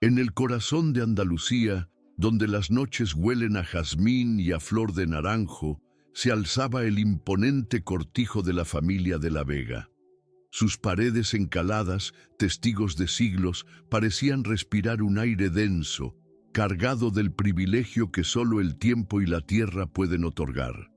En el corazón de Andalucía, donde las noches huelen a jazmín y a flor de naranjo, se alzaba el imponente cortijo de la familia de la Vega. Sus paredes encaladas, testigos de siglos, parecían respirar un aire denso, cargado del privilegio que solo el tiempo y la tierra pueden otorgar.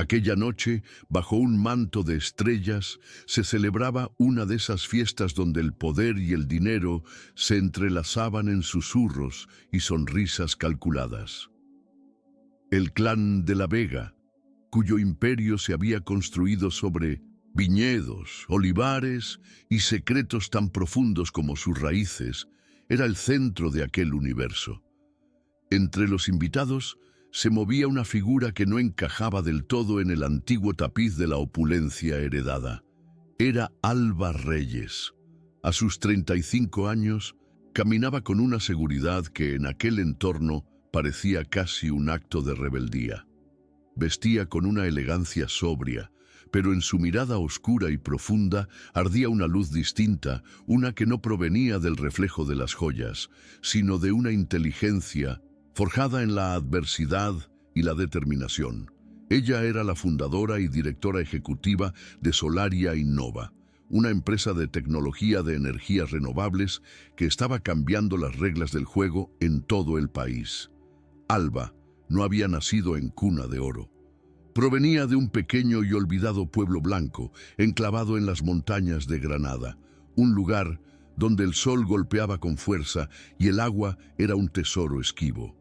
Aquella noche, bajo un manto de estrellas, se celebraba una de esas fiestas donde el poder y el dinero se entrelazaban en susurros y sonrisas calculadas. El clan de la Vega, cuyo imperio se había construido sobre viñedos, olivares y secretos tan profundos como sus raíces, era el centro de aquel universo. Entre los invitados se movía una figura que no encajaba del todo en el antiguo tapiz de la opulencia heredada. Era Alba Reyes. A sus 35 años, caminaba con una seguridad que en aquel entorno parecía casi un acto de rebeldía. Vestía con una elegancia sobria, pero en su mirada oscura y profunda ardía una luz distinta, una que no provenía del reflejo de las joyas, sino de una inteligencia forjada en la adversidad y la determinación. Ella era la fundadora y directora ejecutiva de Solaria Innova, una empresa de tecnología de energías renovables que estaba cambiando las reglas del juego en todo el país. Alba no había nacido en cuna de oro. Provenía de un pequeño y olvidado pueblo blanco, enclavado en las montañas de Granada, un lugar donde el sol golpeaba con fuerza y el agua era un tesoro esquivo.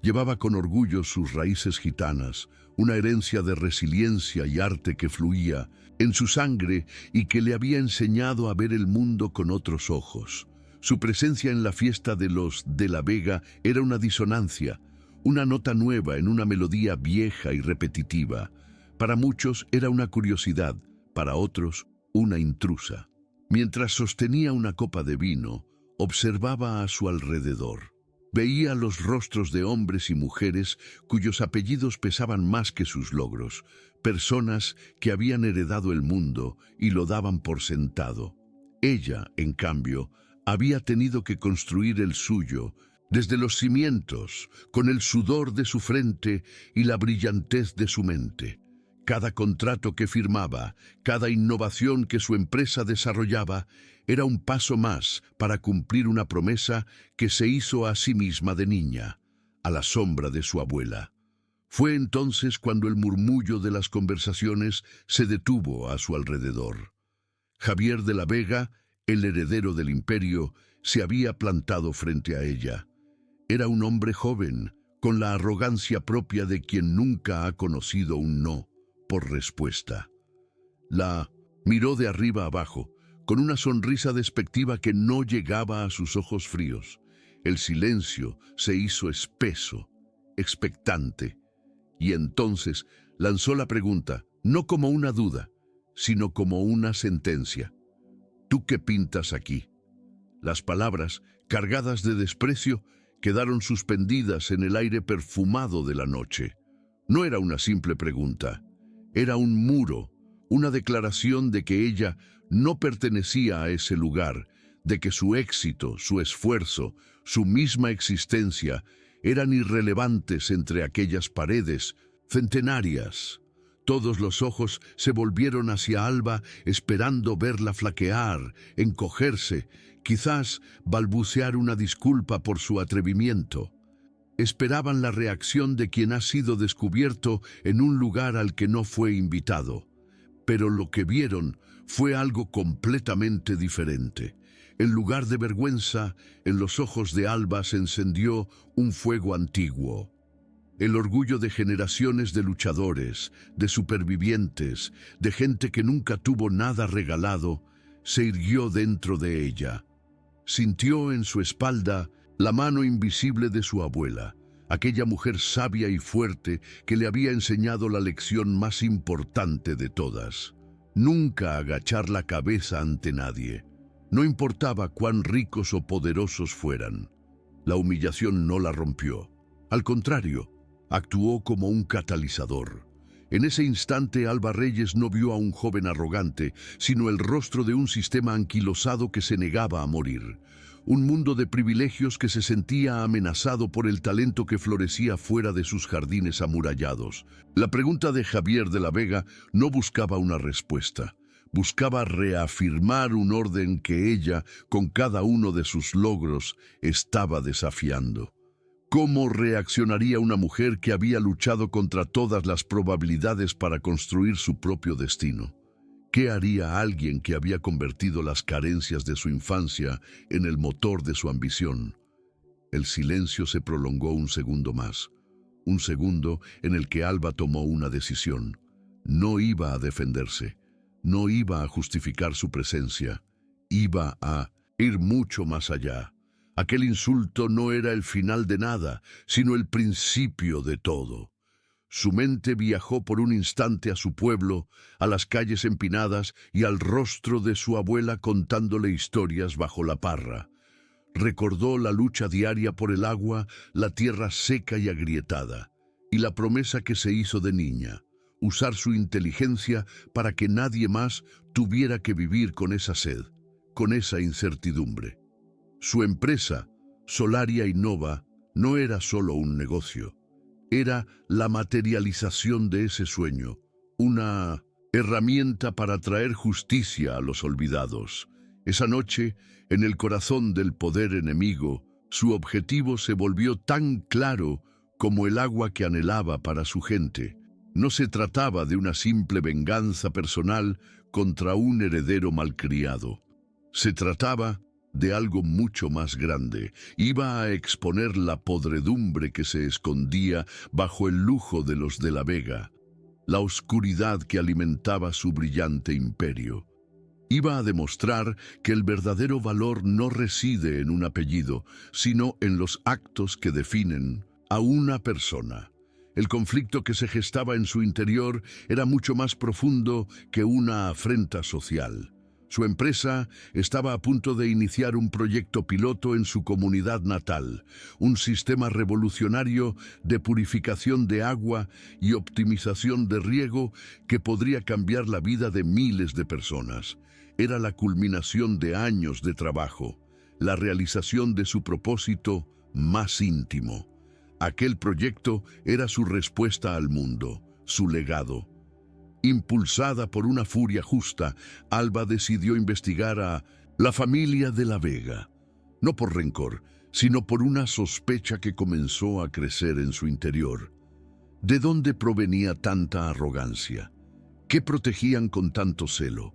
Llevaba con orgullo sus raíces gitanas, una herencia de resiliencia y arte que fluía en su sangre y que le había enseñado a ver el mundo con otros ojos. Su presencia en la fiesta de los de la Vega era una disonancia, una nota nueva en una melodía vieja y repetitiva. Para muchos era una curiosidad, para otros una intrusa. Mientras sostenía una copa de vino, observaba a su alrededor. Veía los rostros de hombres y mujeres cuyos apellidos pesaban más que sus logros, personas que habían heredado el mundo y lo daban por sentado. Ella, en cambio, había tenido que construir el suyo, desde los cimientos, con el sudor de su frente y la brillantez de su mente. Cada contrato que firmaba, cada innovación que su empresa desarrollaba, era un paso más para cumplir una promesa que se hizo a sí misma de niña, a la sombra de su abuela. Fue entonces cuando el murmullo de las conversaciones se detuvo a su alrededor. Javier de la Vega, el heredero del imperio, se había plantado frente a ella. Era un hombre joven, con la arrogancia propia de quien nunca ha conocido un no por respuesta. La miró de arriba abajo, con una sonrisa despectiva que no llegaba a sus ojos fríos. El silencio se hizo espeso, expectante, y entonces lanzó la pregunta, no como una duda, sino como una sentencia. ¿Tú qué pintas aquí? Las palabras, cargadas de desprecio, quedaron suspendidas en el aire perfumado de la noche. No era una simple pregunta. Era un muro, una declaración de que ella no pertenecía a ese lugar, de que su éxito, su esfuerzo, su misma existencia eran irrelevantes entre aquellas paredes centenarias. Todos los ojos se volvieron hacia Alba esperando verla flaquear, encogerse, quizás balbucear una disculpa por su atrevimiento. Esperaban la reacción de quien ha sido descubierto en un lugar al que no fue invitado. Pero lo que vieron fue algo completamente diferente. En lugar de vergüenza, en los ojos de Alba se encendió un fuego antiguo. El orgullo de generaciones de luchadores, de supervivientes, de gente que nunca tuvo nada regalado, se irguió dentro de ella. Sintió en su espalda la mano invisible de su abuela, aquella mujer sabia y fuerte que le había enseñado la lección más importante de todas. Nunca agachar la cabeza ante nadie. No importaba cuán ricos o poderosos fueran. La humillación no la rompió. Al contrario, actuó como un catalizador. En ese instante Alba Reyes no vio a un joven arrogante, sino el rostro de un sistema anquilosado que se negaba a morir. un mundo de privilegios que se sentía amenazado por el talento que florecía fuera de sus jardines amurallados. La pregunta de Javier de la Vega no buscaba una respuesta. Buscaba reafirmar un orden que ella, con cada uno de sus logros, estaba desafiando. ¿Cómo reaccionaría una mujer que había luchado contra todas las probabilidades para construir su propio destino? ¿Qué haría alguien que había convertido las carencias de su infancia en el motor de su ambición? El silencio se prolongó un segundo más, un segundo en el que Alba tomó una decisión. No iba a defenderse, no iba a justificar su presencia, iba a ir mucho más allá. Aquel insulto no era el final de nada, sino el principio de todo. Su mente viajó por un instante a su pueblo, a las calles empinadas y al rostro de su abuela contándole historias bajo la parra. Recordó la lucha diaria por el agua, la tierra seca y agrietada, y la promesa que se hizo de niña, usar su inteligencia para que nadie más tuviera que vivir con esa sed, con esa incertidumbre. Su empresa, Solaria Innova, no era solo un negocio. Era la materialización de ese sueño, una herramienta para traer justicia a los olvidados. Esa noche, en el corazón del poder enemigo, su objetivo se volvió tan claro como el agua que anhelaba para su gente. No se trataba de una simple venganza personal contra un heredero malcriado. Se trataba de algo mucho más grande. Iba a exponer la podredumbre que se escondía bajo el lujo de los de la Vega, la oscuridad que alimentaba su brillante imperio. Iba a demostrar que el verdadero valor no reside en un apellido, sino en los actos que definen a una persona. El conflicto que se gestaba en su interior era mucho más profundo que una afrenta social. Su empresa estaba a punto de iniciar un proyecto piloto en su comunidad natal, un sistema revolucionario de purificación de agua y optimización de riego que podría cambiar la vida de miles de personas. Era la culminación de años de trabajo, la realización de su propósito más íntimo. Aquel proyecto era su respuesta al mundo, su legado. Impulsada por una furia justa, Alba decidió investigar a la familia de la Vega, no por rencor, sino por una sospecha que comenzó a crecer en su interior. ¿De dónde provenía tanta arrogancia? ¿Qué protegían con tanto celo?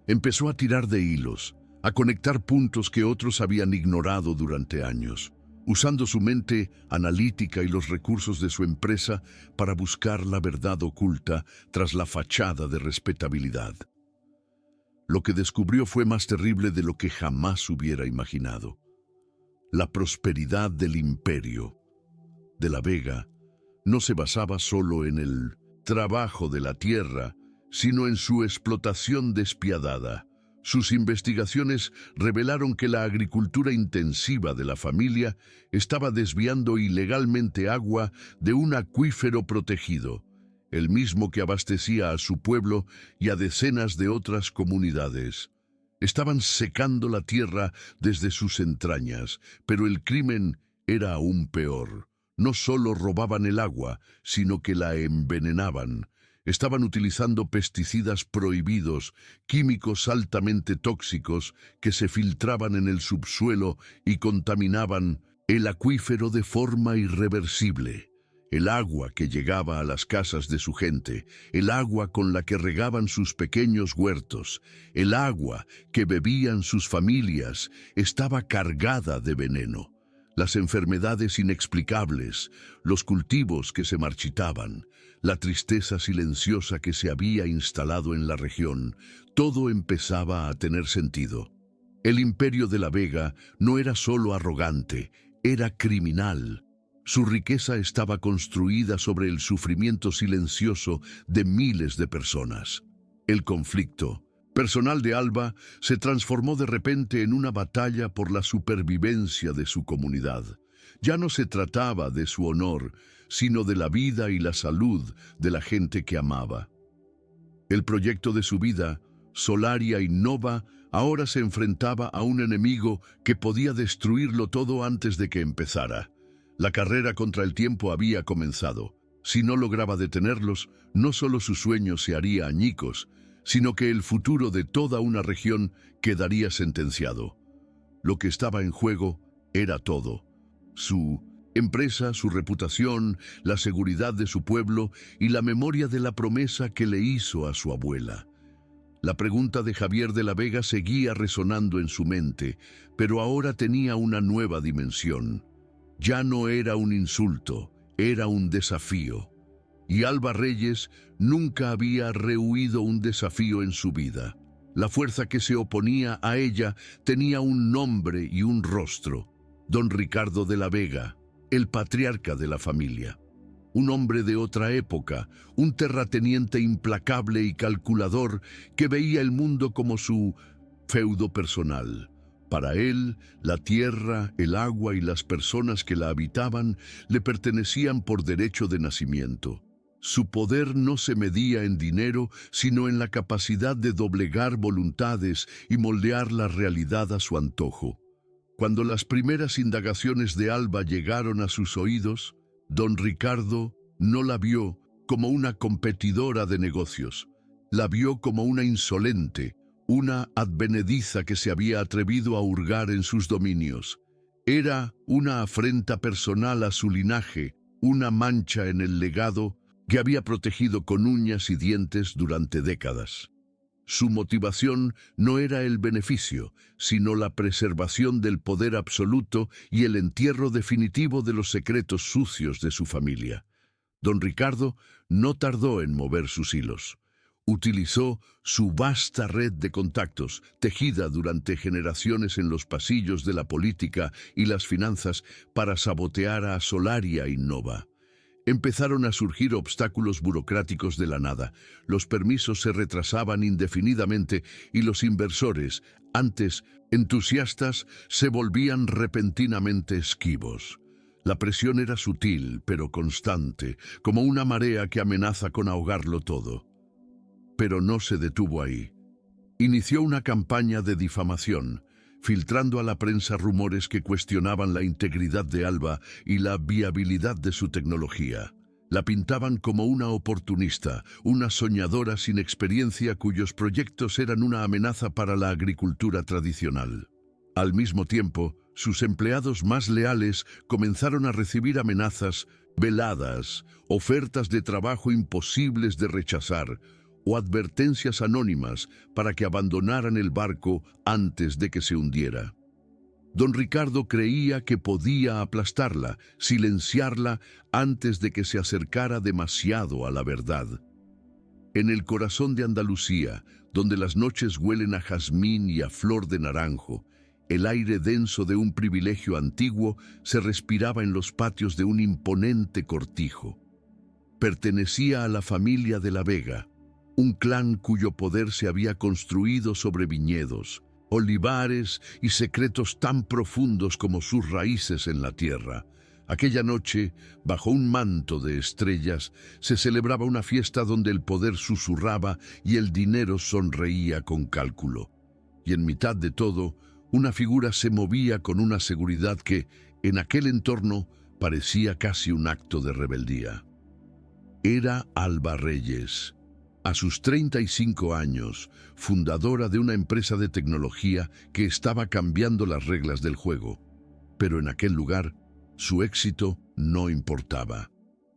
Empezó a tirar de hilos, a conectar puntos que otros habían ignorado durante años, usando su mente analítica y los recursos de su empresa para buscar la verdad oculta tras la fachada de respetabilidad. Lo que descubrió fue más terrible de lo que jamás hubiera imaginado. La prosperidad del imperio de la Vega no se basaba solo en el trabajo de la tierra, sino en su explotación despiadada. Sus investigaciones revelaron que la agricultura intensiva de la familia estaba desviando ilegalmente agua de un acuífero protegido, el mismo que abastecía a su pueblo y a decenas de otras comunidades. Estaban secando la tierra desde sus entrañas, pero el crimen era aún peor. No solo robaban el agua, sino que la envenenaban. Estaban utilizando pesticidas prohibidos, químicos altamente tóxicos que se filtraban en el subsuelo y contaminaban el acuífero de forma irreversible. El agua que llegaba a las casas de su gente, el agua con la que regaban sus pequeños huertos, el agua que bebían sus familias, estaba cargada de veneno. Las enfermedades inexplicables, los cultivos que se marchitaban, la tristeza silenciosa que se había instalado en la región, todo empezaba a tener sentido. El imperio de la Vega no era solo arrogante, era criminal. Su riqueza estaba construida sobre el sufrimiento silencioso de miles de personas. El conflicto personal de Alba se transformó de repente en una batalla por la supervivencia de su comunidad. Ya no se trataba de su honor, sino de la vida y la salud de la gente que amaba. El proyecto de su vida Solaria y Nova ahora se enfrentaba a un enemigo que podía destruirlo todo antes de que empezara. La carrera contra el tiempo había comenzado. Si no lograba detenerlos, no solo su sueño se haría añicos, sino que el futuro de toda una región quedaría sentenciado. Lo que estaba en juego era todo: su empresa, su reputación, la seguridad de su pueblo y la memoria de la promesa que le hizo a su abuela. La pregunta de Javier de la Vega seguía resonando en su mente, pero ahora tenía una nueva dimensión. Ya no era un insulto, era un desafío. Y Alba Reyes nunca había rehuido un desafío en su vida. La fuerza que se oponía a ella tenía un nombre y un rostro: don Ricardo de la Vega, el patriarca de la familia. Un hombre de otra época, un terrateniente implacable y calculador que veía el mundo como su feudo personal. Para él, la tierra, el agua y las personas que la habitaban le pertenecían por derecho de nacimiento. Su poder no se medía en dinero, sino en la capacidad de doblegar voluntades y moldear la realidad a su antojo. Cuando las primeras indagaciones de Alba llegaron a sus oídos, don Ricardo no la vio como una competidora de negocios. La vio como una insolente, una advenediza que se había atrevido a hurgar en sus dominios. Era una afrenta personal a su linaje, una mancha en el legado que había protegido con uñas y dientes durante décadas. Su motivación no era el beneficio, sino la preservación del poder absoluto y el entierro definitivo de los secretos sucios de su familia. Don Ricardo no tardó en mover sus hilos. Utilizó su vasta red de contactos, tejida durante generaciones en los pasillos de la política y las finanzas, para sabotear a Solaria y Nova. Empezaron a surgir obstáculos burocráticos de la nada. Los permisos se retrasaban indefinidamente y los inversores, antes entusiastas, se volvían repentinamente esquivos. La presión era sutil, pero constante, como una marea que amenaza con ahogarlo todo. Pero no se detuvo ahí. Inició una campaña de difamación, filtrando a la prensa rumores que cuestionaban la integridad de Alba y la viabilidad de su tecnología. La pintaban como una oportunista, una soñadora sin experiencia cuyos proyectos eran una amenaza para la agricultura tradicional. Al mismo tiempo, sus empleados más leales comenzaron a recibir amenazas veladas, ofertas de trabajo imposibles de rechazar, o advertencias anónimas para que abandonaran el barco antes de que se hundiera. Don Ricardo creía que podía aplastarla, silenciarla antes de que se acercara demasiado a la verdad. En el corazón de Andalucía, donde las noches huelen a jazmín y a flor de naranjo, el aire denso de un privilegio antiguo se respiraba en los patios de un imponente cortijo. Pertenecía a la familia de la Vega, un clan cuyo poder se había construido sobre viñedos, olivares y secretos tan profundos como sus raíces en la tierra. Aquella noche, bajo un manto de estrellas, se celebraba una fiesta donde el poder susurraba y el dinero sonreía con cálculo. Y en mitad de todo, una figura se movía con una seguridad que, en aquel entorno, parecía casi un acto de rebeldía. Era Alba Reyes. A sus 35 años, fundadora de una empresa de tecnología que estaba cambiando las reglas del juego. Pero en aquel lugar, su éxito no importaba.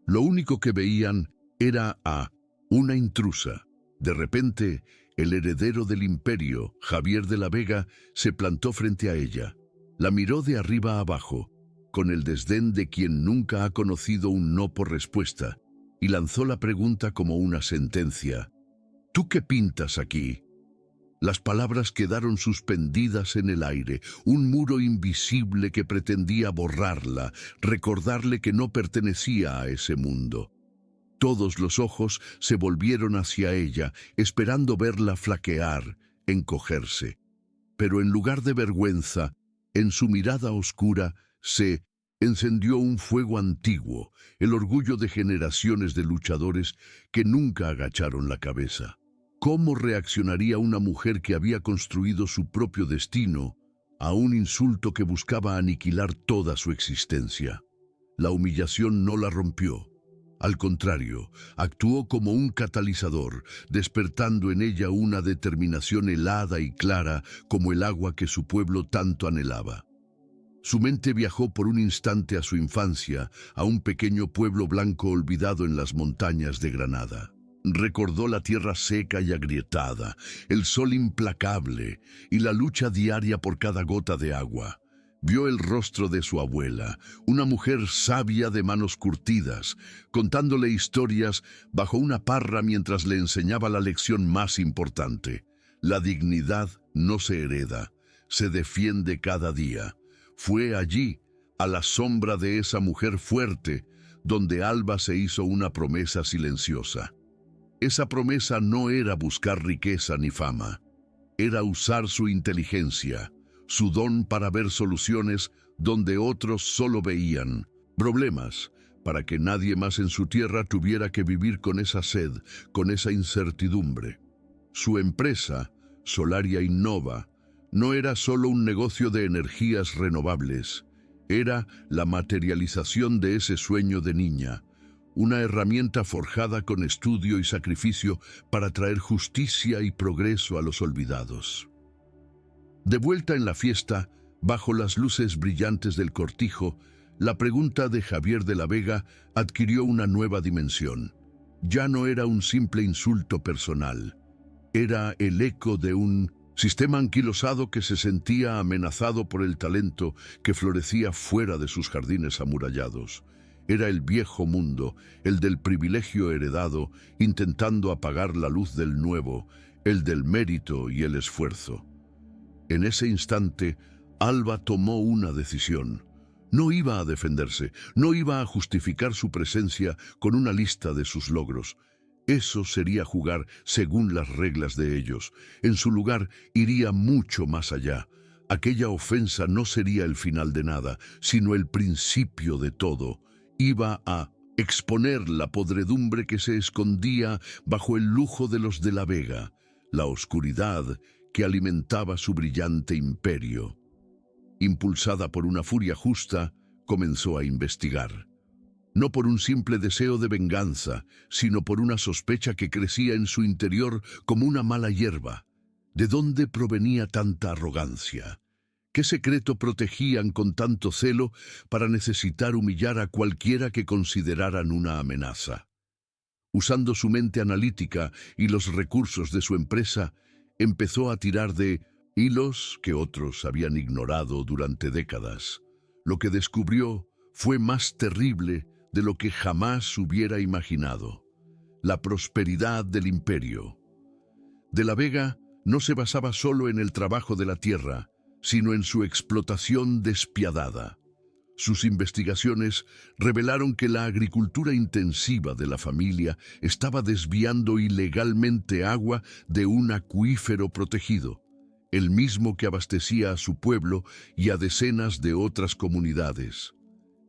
Lo único que veían era a una intrusa. De repente, el heredero del imperio, Javier de la Vega, se plantó frente a ella. La miró de arriba a abajo, con el desdén de quien nunca ha conocido un no por respuesta, y lanzó la pregunta como una sentencia. ¿Tú qué pintas aquí? Las palabras quedaron suspendidas en el aire, un muro invisible que pretendía borrarla, recordarle que no pertenecía a ese mundo. Todos los ojos se volvieron hacia ella, esperando verla flaquear, encogerse. Pero en lugar de vergüenza, en su mirada oscura se encendió un fuego antiguo, el orgullo de generaciones de luchadores que nunca agacharon la cabeza. ¿Cómo reaccionaría una mujer que había construido su propio destino a un insulto que buscaba aniquilar toda su existencia? La humillación no la rompió. Al contrario, actuó como un catalizador, despertando en ella una determinación helada y clara como el agua que su pueblo tanto anhelaba. Su mente viajó por un instante a su infancia, a un pequeño pueblo blanco olvidado en las montañas de Granada. Recordó la tierra seca y agrietada, el sol implacable y la lucha diaria por cada gota de agua. Vio el rostro de su abuela, una mujer sabia de manos curtidas, contándole historias bajo una parra mientras le enseñaba la lección más importante. La dignidad no se hereda, se defiende cada día. Fue allí, a la sombra de esa mujer fuerte, donde Alba se hizo una promesa silenciosa. Esa promesa no era buscar riqueza ni fama, era usar su inteligencia, su don para ver soluciones donde otros solo veían problemas, para que nadie más en su tierra tuviera que vivir con esa sed, con esa incertidumbre. Su empresa, Solaria Innova, no era solo un negocio de energías renovables, era la materialización de ese sueño de niña, una herramienta forjada con estudio y sacrificio para traer justicia y progreso a los olvidados. De vuelta en la fiesta, bajo las luces brillantes del cortijo, la pregunta de Javier de la Vega adquirió una nueva dimensión. Ya no era un simple insulto personal, era el eco de un sistema anquilosado que se sentía amenazado por el talento que florecía fuera de sus jardines amurallados. Era el viejo mundo, el del privilegio heredado, intentando apagar la luz del nuevo, el del mérito y el esfuerzo. En ese instante, Alba tomó una decisión. No iba a defenderse, no iba a justificar su presencia con una lista de sus logros. Eso sería jugar según las reglas de ellos. En su lugar, iría mucho más allá. Aquella ofensa no sería el final de nada, sino el principio de todo. Iba a exponer la podredumbre que se escondía bajo el lujo de los de la Vega, la oscuridad que alimentaba su brillante imperio. Impulsada por una furia justa, comenzó a investigar. No por un simple deseo de venganza, sino por una sospecha que crecía en su interior como una mala hierba. ¿De dónde provenía tanta arrogancia? ¿Qué secreto protegían con tanto celo para necesitar humillar a cualquiera que consideraran una amenaza? Usando su mente analítica y los recursos de su empresa, empezó a tirar de hilos que otros habían ignorado durante décadas. Lo que descubrió fue más terrible de lo que jamás hubiera imaginado: la prosperidad del imperio. De la Vega no se basaba solo en el trabajo de la tierra, sino en su explotación despiadada. Sus investigaciones revelaron que la agricultura intensiva de la familia estaba desviando ilegalmente agua de un acuífero protegido, el mismo que abastecía a su pueblo y a decenas de otras comunidades.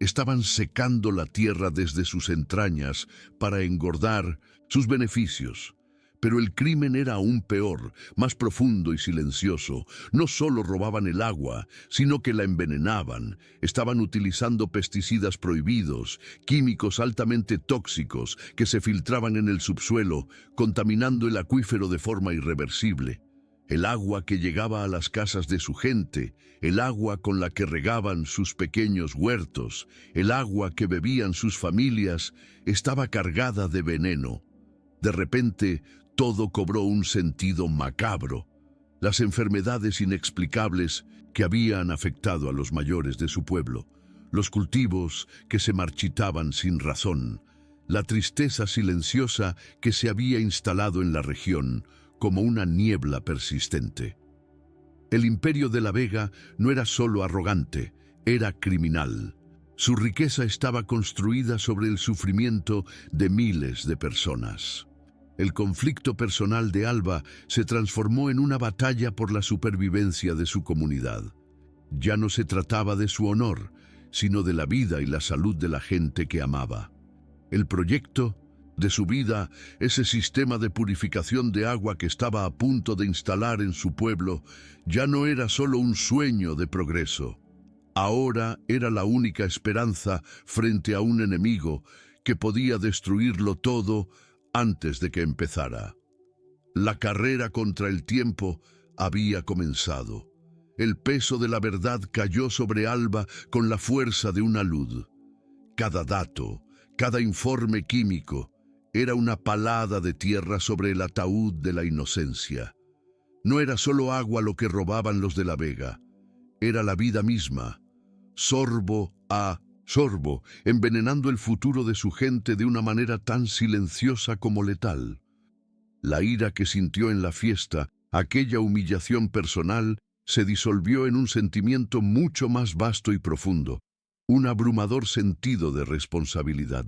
Estaban secando la tierra desde sus entrañas para engordar sus beneficios. Pero el crimen era aún peor, más profundo y silencioso. No solo robaban el agua, sino que la envenenaban. Estaban utilizando pesticidas prohibidos, químicos altamente tóxicos que se filtraban en el subsuelo, contaminando el acuífero de forma irreversible. El agua que llegaba a las casas de su gente, el agua con la que regaban sus pequeños huertos, el agua que bebían sus familias, estaba cargada de veneno. De repente, todo cobró un sentido macabro. Las enfermedades inexplicables que habían afectado a los mayores de su pueblo, los cultivos que se marchitaban sin razón, la tristeza silenciosa que se había instalado en la región como una niebla persistente. El imperio de la Vega no era solo arrogante, era criminal. Su riqueza estaba construida sobre el sufrimiento de miles de personas. El conflicto personal de Alba se transformó en una batalla por la supervivencia de su comunidad. Ya no se trataba de su honor, sino de la vida y la salud de la gente que amaba. El proyecto de su vida, ese sistema de purificación de agua que estaba a punto de instalar en su pueblo ya no era solo un sueño de progreso. Ahora era la única esperanza frente a un enemigo que podía destruirlo todo antes de que empezara. La carrera contra el tiempo había comenzado. El peso de la verdad cayó sobre Alba con la fuerza de una luz. Cada dato, cada informe químico, era una palada de tierra sobre el ataúd de la inocencia. No era solo agua lo que robaban los de la Vega, era la vida misma, sorbo a sorbo, envenenando el futuro de su gente de una manera tan silenciosa como letal. La ira que sintió en la fiesta, aquella humillación personal, se disolvió en un sentimiento mucho más vasto y profundo, un abrumador sentido de responsabilidad.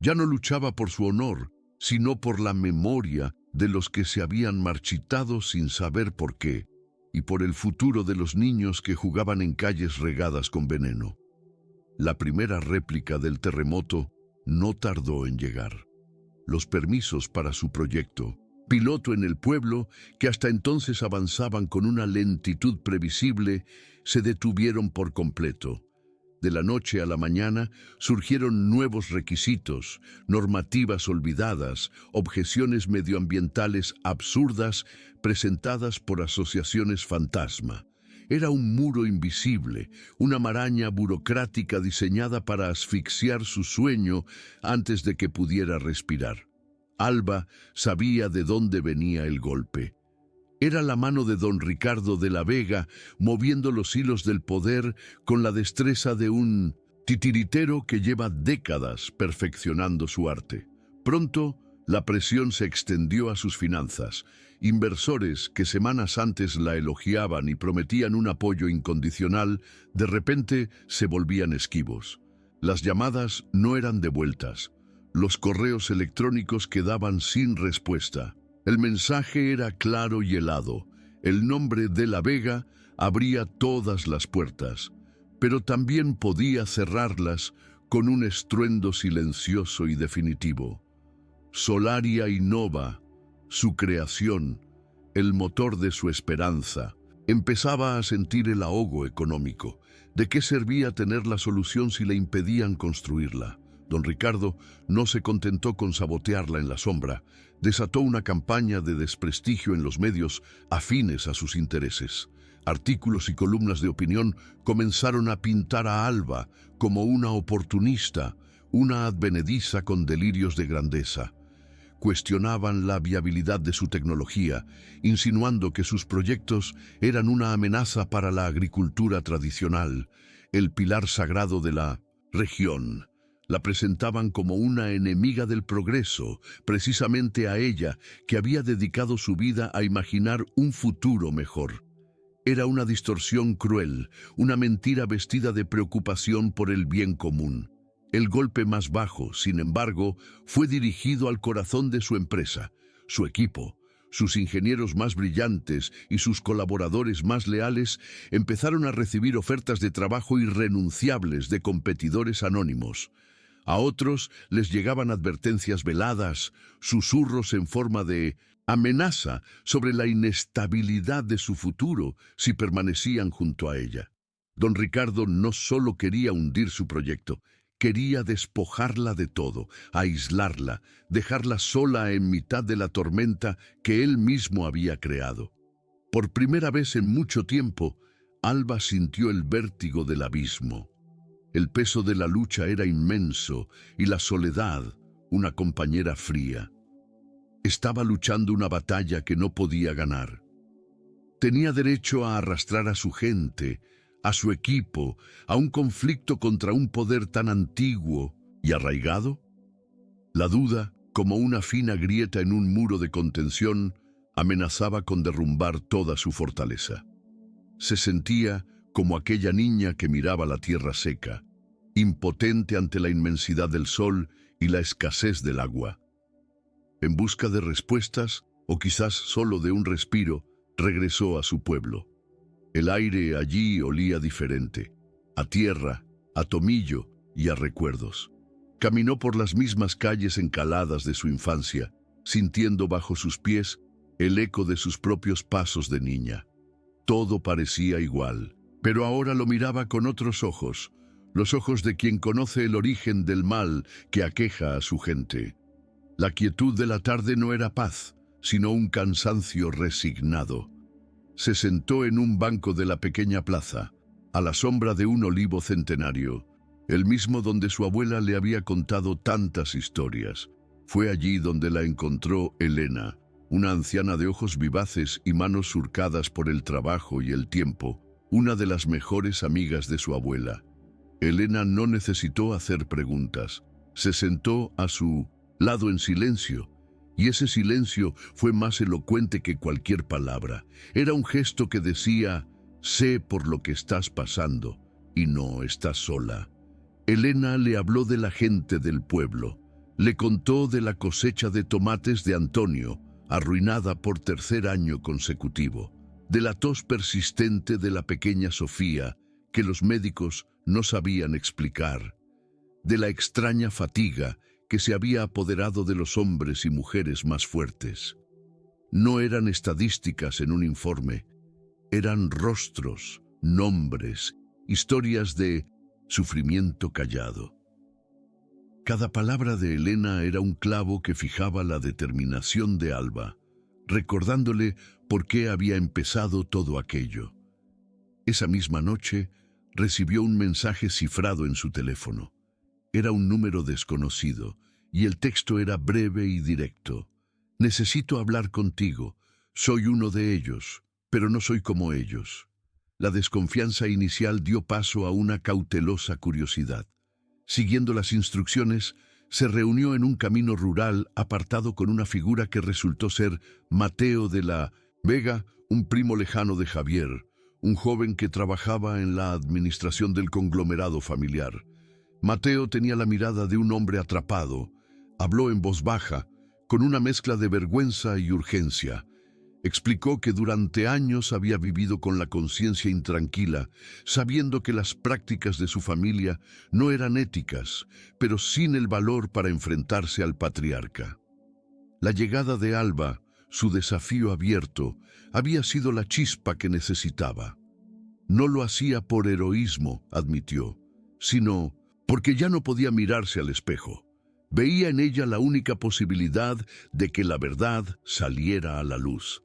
Ya no luchaba por su honor, sino por la memoria de los que se habían marchitado sin saber por qué, y por el futuro de los niños que jugaban en calles regadas con veneno. La primera réplica del terremoto no tardó en llegar. Los permisos para su proyecto, piloto en el pueblo, que hasta entonces avanzaban con una lentitud previsible, se detuvieron por completo. De la noche a la mañana surgieron nuevos requisitos, normativas olvidadas, objeciones medioambientales absurdas presentadas por asociaciones fantasma. Era un muro invisible, una maraña burocrática diseñada para asfixiar su sueño antes de que pudiera respirar. Alba sabía de dónde venía el golpe. Era la mano de don Ricardo de la Vega moviendo los hilos del poder con la destreza de un titiritero que lleva décadas perfeccionando su arte. Pronto, la presión se extendió a sus finanzas. Inversores que semanas antes la elogiaban y prometían un apoyo incondicional, de repente se volvían esquivos. Las llamadas no eran devueltas. Los correos electrónicos quedaban sin respuesta. El mensaje era claro y helado. El nombre de la Vega abría todas las puertas, pero también podía cerrarlas con un estruendo silencioso y definitivo. Solaria Innova, su creación, el motor de su esperanza, empezaba a sentir el ahogo económico. ¿De qué servía tener la solución si le impedían construirla? Don Ricardo no se contentó con sabotearla en la sombra, desató una campaña de desprestigio en los medios afines a sus intereses. Artículos y columnas de opinión comenzaron a pintar a Alba como una oportunista, una advenediza con delirios de grandeza. Cuestionaban la viabilidad de su tecnología, insinuando que sus proyectos eran una amenaza para la agricultura tradicional, el pilar sagrado de la región. La presentaban como una enemiga del progreso, precisamente a ella, que había dedicado su vida a imaginar un futuro mejor. Era una distorsión cruel, una mentira vestida de preocupación por el bien común. El golpe más bajo, sin embargo, fue dirigido al corazón de su empresa, su equipo. Sus ingenieros más brillantes y sus colaboradores más leales empezaron a recibir ofertas de trabajo irrenunciables de competidores anónimos. A otros les llegaban advertencias veladas, susurros en forma de amenaza sobre la inestabilidad de su futuro si permanecían junto a ella. Don Ricardo no solo quería hundir su proyecto, quería despojarla de todo, aislarla, dejarla sola en mitad de la tormenta que él mismo había creado. Por primera vez en mucho tiempo, Alba sintió el vértigo del abismo. El peso de la lucha era inmenso y la soledad, una compañera fría. Estaba luchando una batalla que no podía ganar. Tenía derecho a arrastrar a su gente, a su equipo, a un conflicto contra un poder tan antiguo y arraigado. La duda, como una fina grieta en un muro de contención, amenazaba con derrumbar toda su fortaleza. Se sentía como aquella niña que miraba la tierra seca, impotente ante la inmensidad del sol y la escasez del agua. En busca de respuestas, o quizás solo de un respiro, regresó a su pueblo. El aire allí olía diferente, a tierra, a tomillo y a recuerdos. Caminó por las mismas calles encaladas de su infancia, sintiendo bajo sus pies el eco de sus propios pasos de niña. Todo parecía igual, pero ahora lo miraba con otros ojos, los ojos de quien conoce el origen del mal que aqueja a su gente. La quietud de la tarde no era paz, sino un cansancio resignado. Se sentó en un banco de la pequeña plaza, a la sombra de un olivo centenario, el mismo donde su abuela le había contado tantas historias. Fue allí donde la encontró Elena, una anciana de ojos vivaces y manos surcadas por el trabajo y el tiempo, una de las mejores amigas de su abuela. Elena no necesitó hacer preguntas. Se sentó a su lado en silencio, y ese silencio fue más elocuente que cualquier palabra. Era un gesto que decía: sé por lo que estás pasando y no estás sola. Elena le habló de la gente del pueblo. Le contó de la cosecha de tomates de Antonio, arruinada por tercer año consecutivo, de la tos persistente de la pequeña Sofía, que los médicos no sabían explicar, de la extraña fatiga que se había apoderado de los hombres y mujeres más fuertes. No eran estadísticas en un informe, eran rostros, nombres, historias de sufrimiento callado. Cada palabra de Elena era un clavo que fijaba la determinación de Alba, recordándole por qué había empezado todo aquello. Esa misma noche recibió un mensaje cifrado en su teléfono. Era un número desconocido, y el texto era breve y directo. Necesito hablar contigo. Soy uno de ellos, pero no soy como ellos. La desconfianza inicial dio paso a una cautelosa curiosidad. Siguiendo las instrucciones, se reunió en un camino rural apartado con una figura que resultó ser Mateo de la Vega, un primo lejano de Javier, un joven que trabajaba en la administración del conglomerado familiar. Mateo tenía la mirada de un hombre atrapado. Habló en voz baja, con una mezcla de vergüenza y urgencia. Explicó que durante años había vivido con la conciencia intranquila, sabiendo que las prácticas de su familia no eran éticas, pero sin el valor para enfrentarse al patriarca. La llegada de Alba, su desafío abierto, había sido la chispa que necesitaba. No lo hacía por heroísmo, admitió, sino porque ya no podía mirarse al espejo. Veía en ella la única posibilidad de que la verdad saliera a la luz.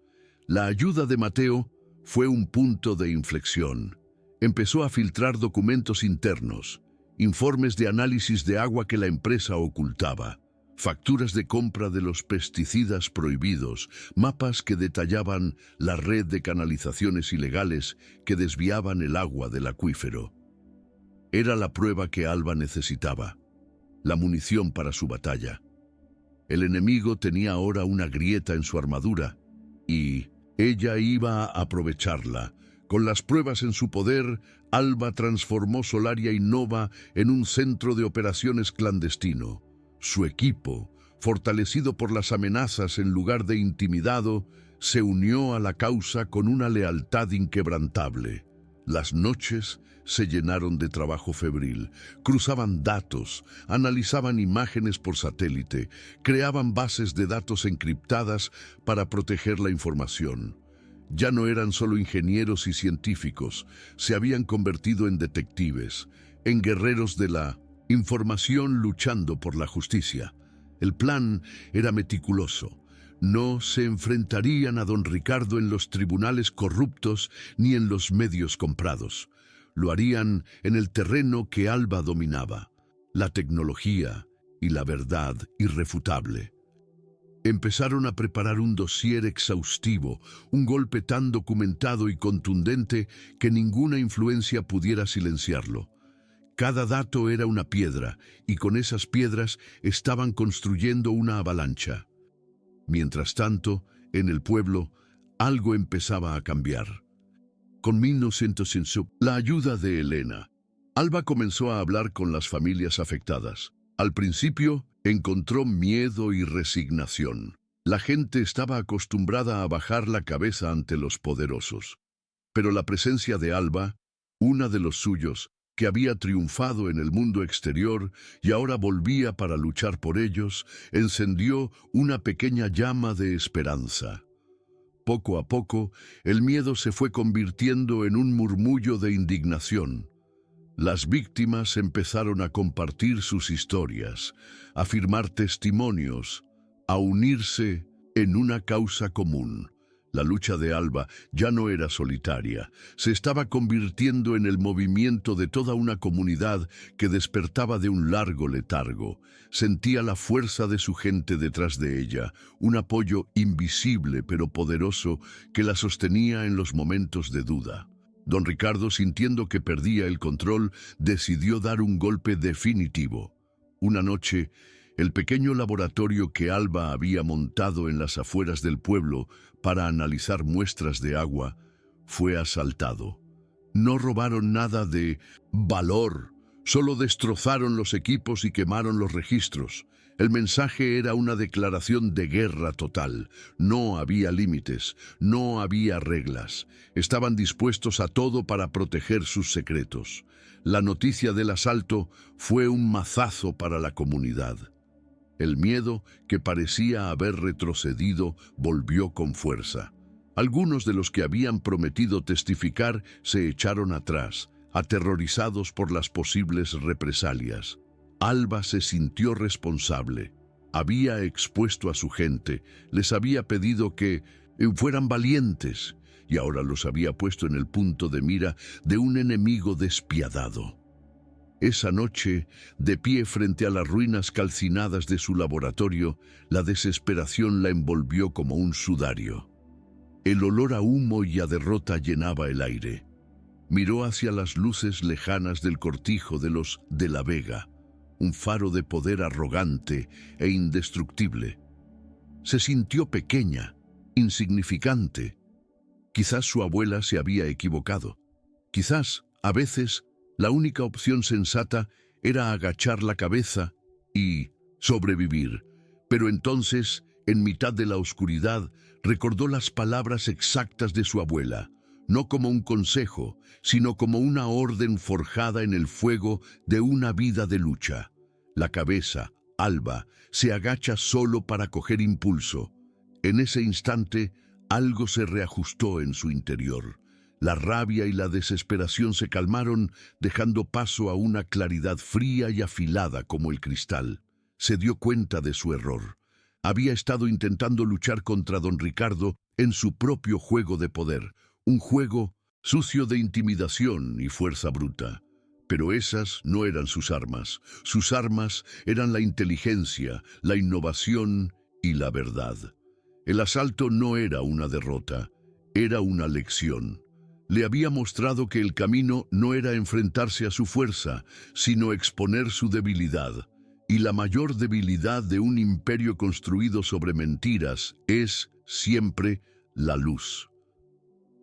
La ayuda de Mateo fue un punto de inflexión. Empezó a filtrar documentos internos, informes de análisis de agua que la empresa ocultaba, facturas de compra de los pesticidas prohibidos, mapas que detallaban la red de canalizaciones ilegales que desviaban el agua del acuífero. Era la prueba que Alba necesitaba, la munición para su batalla. El enemigo tenía ahora una grieta en su armadura y ella iba a aprovecharla. Con las pruebas en su poder, Alba transformó Solaria Innova en un centro de operaciones clandestino. Su equipo, fortalecido por las amenazas en lugar de intimidado, se unió a la causa con una lealtad inquebrantable. Las noches se llenaron de trabajo febril. Cruzaban datos, analizaban imágenes por satélite, creaban bases de datos encriptadas para proteger la información. Ya no eran solo ingenieros y científicos, se habían convertido en detectives, en guerreros de la información luchando por la justicia. El plan era meticuloso. No se enfrentarían a don Ricardo en los tribunales corruptos ni en los medios comprados. Lo harían en el terreno que Alba dominaba, la tecnología y la verdad irrefutable. Empezaron a preparar un dossier exhaustivo, un golpe tan documentado y contundente que ninguna influencia pudiera silenciarlo. Cada dato era una piedra, y con esas piedras estaban construyendo una avalancha. Mientras tanto, en el pueblo, algo empezaba a cambiar. Con 1900, la ayuda de Elena, Alba comenzó a hablar con las familias afectadas. Al principio, encontró miedo y resignación. La gente estaba acostumbrada a bajar la cabeza ante los poderosos. Pero la presencia de Alba, una de los suyos, que había triunfado en el mundo exterior y ahora volvía para luchar por ellos, encendió una pequeña llama de esperanza. Poco a poco, el miedo se fue convirtiendo en un murmullo de indignación. Las víctimas empezaron a compartir sus historias, a firmar testimonios, a unirse en una causa común. La lucha de Alba ya no era solitaria, se estaba convirtiendo en el movimiento de toda una comunidad que despertaba de un largo letargo. Sentía la fuerza de su gente detrás de ella, un apoyo invisible pero poderoso que la sostenía en los momentos de duda. Don Ricardo, sintiendo que perdía el control, decidió dar un golpe definitivo. Una noche, el pequeño laboratorio que Alba había montado en las afueras del pueblo para analizar muestras de agua fue asaltado. No robaron nada de valor, solo destrozaron los equipos y quemaron los registros. El mensaje era una declaración de guerra total. No había límites, no había reglas. Estaban dispuestos a todo para proteger sus secretos. La noticia del asalto fue un mazazo para la comunidad. El miedo, que parecía haber retrocedido, volvió con fuerza. Algunos de los que habían prometido testificar se echaron atrás, aterrorizados por las posibles represalias. Alba se sintió responsable. Había expuesto a su gente, les había pedido que fueran valientes, y ahora los había puesto en el punto de mira de un enemigo despiadado. Esa noche, de pie frente a las ruinas calcinadas de su laboratorio, la desesperación la envolvió como un sudario. El olor a humo y a derrota llenaba el aire. Miró hacia las luces lejanas del cortijo de los de la Vega, un faro de poder arrogante e indestructible. Se sintió pequeña, insignificante. Quizás su abuela se había equivocado. Quizás, a veces, la única opción sensata era agachar la cabeza y sobrevivir. Pero entonces, en mitad de la oscuridad, recordó las palabras exactas de su abuela, no como un consejo, sino como una orden forjada en el fuego de una vida de lucha. La cabeza, Alba, se agacha solo para coger impulso. En ese instante, algo se reajustó en su interior. La rabia y la desesperación se calmaron, dejando paso a una claridad fría y afilada como el cristal. Se dio cuenta de su error. Había estado intentando luchar contra don Ricardo en su propio juego de poder, un juego sucio de intimidación y fuerza bruta. Pero esas no eran sus armas. Sus armas eran la inteligencia, la innovación y la verdad. El asalto no era una derrota, era una lección. Le había mostrado que el camino no era enfrentarse a su fuerza, sino exponer su debilidad. Y la mayor debilidad de un imperio construido sobre mentiras es, siempre, la luz.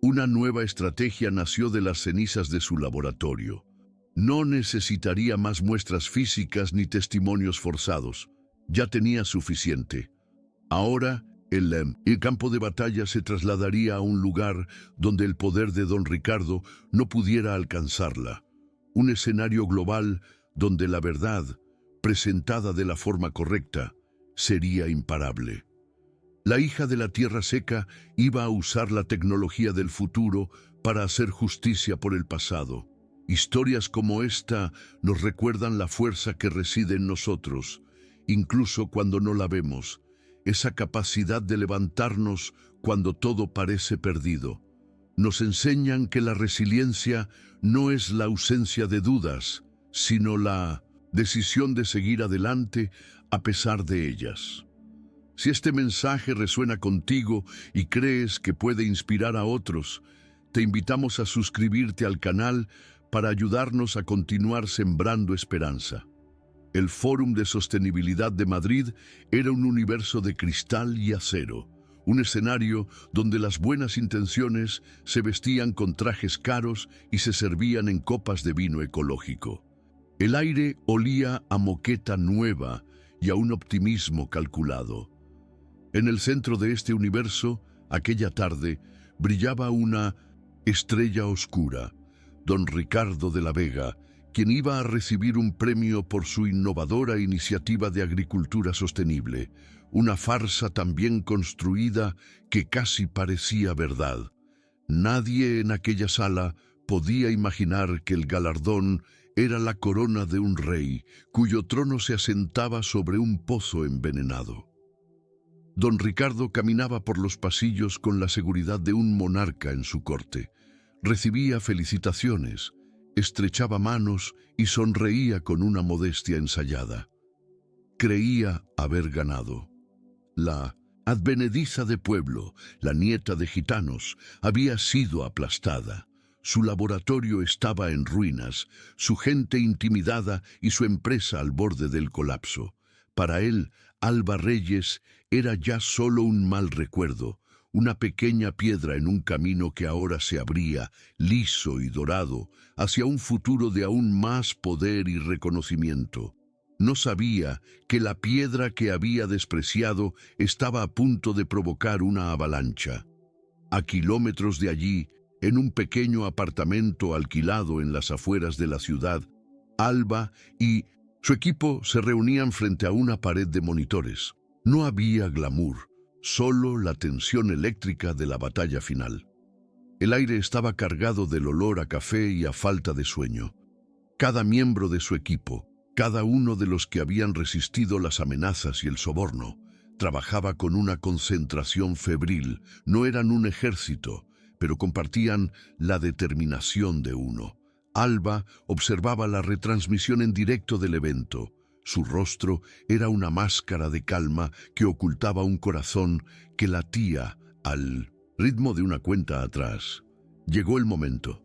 Una nueva estrategia nació de las cenizas de su laboratorio. No necesitaría más muestras físicas ni testimonios forzados. Ya tenía suficiente. Ahora, el campo de batalla se trasladaría a un lugar donde el poder de don Ricardo no pudiera alcanzarla. Un escenario global donde la verdad, presentada de la forma correcta, sería imparable. La hija de la Tierra Seca iba a usar la tecnología del futuro para hacer justicia por el pasado. Historias como esta nos recuerdan la fuerza que reside en nosotros, incluso cuando no la vemos. Esa capacidad de levantarnos cuando todo parece perdido. Nos enseñan que la resiliencia no es la ausencia de dudas, sino la decisión de seguir adelante a pesar de ellas. Si este mensaje resuena contigo y crees que puede inspirar a otros, te invitamos a suscribirte al canal para ayudarnos a continuar sembrando esperanza. El Fórum de Sostenibilidad de Madrid era un universo de cristal y acero, un escenario donde las buenas intenciones se vestían con trajes caros y se servían en copas de vino ecológico. El aire olía a moqueta nueva y a un optimismo calculado. En el centro de este universo, aquella tarde, brillaba una estrella oscura, don Ricardo de la Vega, quien iba a recibir un premio por su innovadora iniciativa de agricultura sostenible, una farsa tan bien construida que casi parecía verdad. Nadie en aquella sala podía imaginar que el galardón era la corona de un rey, cuyo trono se asentaba sobre un pozo envenenado. Don Ricardo caminaba por los pasillos con la seguridad de un monarca en su corte. Recibía felicitaciones, estrechaba manos y sonreía con una modestia ensayada. Creía haber ganado. La advenediza de pueblo, la nieta de gitanos, había sido aplastada. Su laboratorio estaba en ruinas, su gente intimidada y su empresa al borde del colapso. Para él, Alba Reyes era ya solo un mal recuerdo, una pequeña piedra en un camino que ahora se abría, liso y dorado, hacia un futuro de aún más poder y reconocimiento. No sabía que la piedra que había despreciado estaba a punto de provocar una avalancha. A kilómetros de allí, en un pequeño apartamento alquilado en las afueras de la ciudad, Alba y su equipo se reunían frente a una pared de monitores. No había glamour, solo la tensión eléctrica de la batalla final. El aire estaba cargado del olor a café y a falta de sueño. Cada miembro de su equipo, cada uno de los que habían resistido las amenazas y el soborno, trabajaba con una concentración febril. No eran un ejército, pero compartían la determinación de uno. Alba observaba la retransmisión en directo del evento. Su rostro era una máscara de calma que ocultaba un corazón que latía al ritmo de una cuenta atrás. Llegó el momento.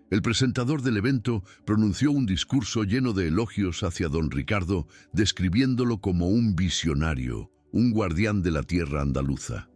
El presentador del evento pronunció un discurso lleno de elogios hacia don Ricardo, describiéndolo como un visionario, un guardián de la tierra andaluza.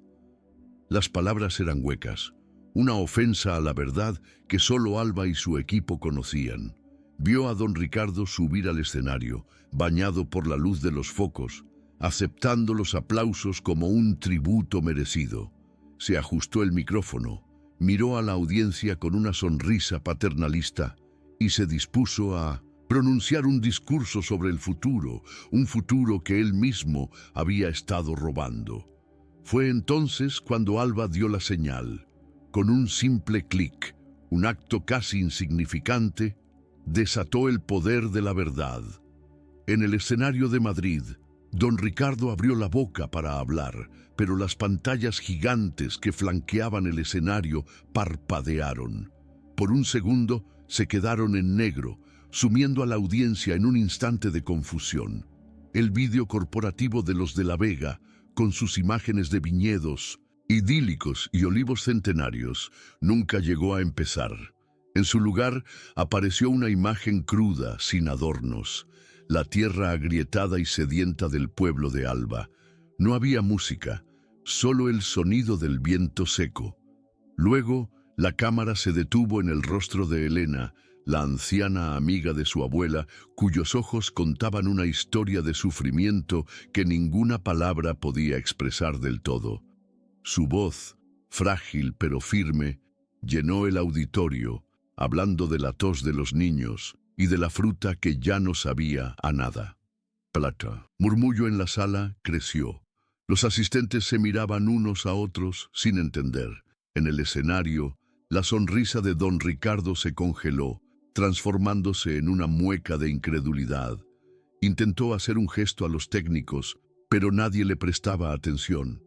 Las palabras eran huecas, una ofensa a la verdad que solo Alba y su equipo conocían. Vio a don Ricardo subir al escenario, bañado por la luz de los focos, aceptando los aplausos como un tributo merecido. Se ajustó el micrófono, miró a la audiencia con una sonrisa paternalista y se dispuso a pronunciar un discurso sobre el futuro, un futuro que él mismo había estado robando. Fue entonces cuando Alba dio la señal. Con un simple clic, un acto casi insignificante, desató el poder de la verdad. En el escenario de Madrid, don Ricardo abrió la boca para hablar, pero las pantallas gigantes que flanqueaban el escenario parpadearon. Por un segundo se quedaron en negro, sumiendo a la audiencia en un instante de confusión. El vídeo corporativo de los de La Vega, con sus imágenes de viñedos idílicos y olivos centenarios, nunca llegó a empezar. En su lugar apareció una imagen cruda, sin adornos, la tierra agrietada y sedienta del pueblo de Alba. No había música, solo el sonido del viento seco. Luego, la cámara se detuvo en el rostro de Elena, la anciana amiga de su abuela, cuyos ojos contaban una historia de sufrimiento que ninguna palabra podía expresar del todo. Su voz, frágil pero firme, llenó el auditorio, hablando de la tos de los niños y de la fruta que ya no sabía a nada. Plata. Murmullo en la sala creció. Los asistentes se miraban unos a otros sin entender. En el escenario, la sonrisa de don Ricardo se congeló, transformándose en una mueca de incredulidad. Intentó hacer un gesto a los técnicos, pero nadie le prestaba atención.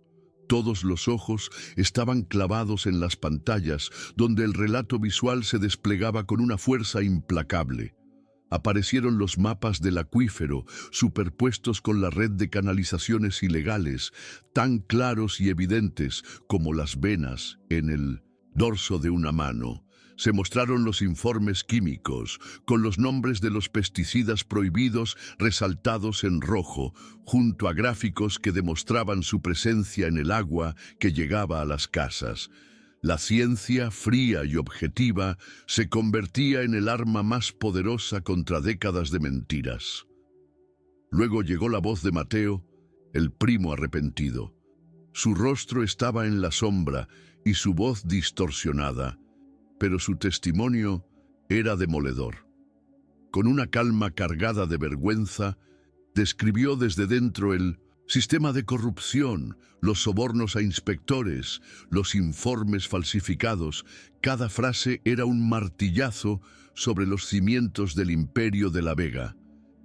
Todos los ojos estaban clavados en las pantallas, donde el relato visual se desplegaba con una fuerza implacable. Aparecieron los mapas del acuífero, superpuestos con la red de canalizaciones ilegales, tan claros y evidentes como las venas en el dorso de una mano. Se mostraron los informes químicos, con los nombres de los pesticidas prohibidos resaltados en rojo, junto a gráficos que demostraban su presencia en el agua que llegaba a las casas. La ciencia, fría y objetiva, se convertía en el arma más poderosa contra décadas de mentiras. Luego llegó la voz de Mateo, el primo arrepentido. Su rostro estaba en la sombra y su voz distorsionada, pero su testimonio era demoledor. Con una calma cargada de vergüenza, describió desde dentro el sistema de corrupción, los sobornos a inspectores, los informes falsificados. Cada frase era un martillazo sobre los cimientos del imperio de la Vega.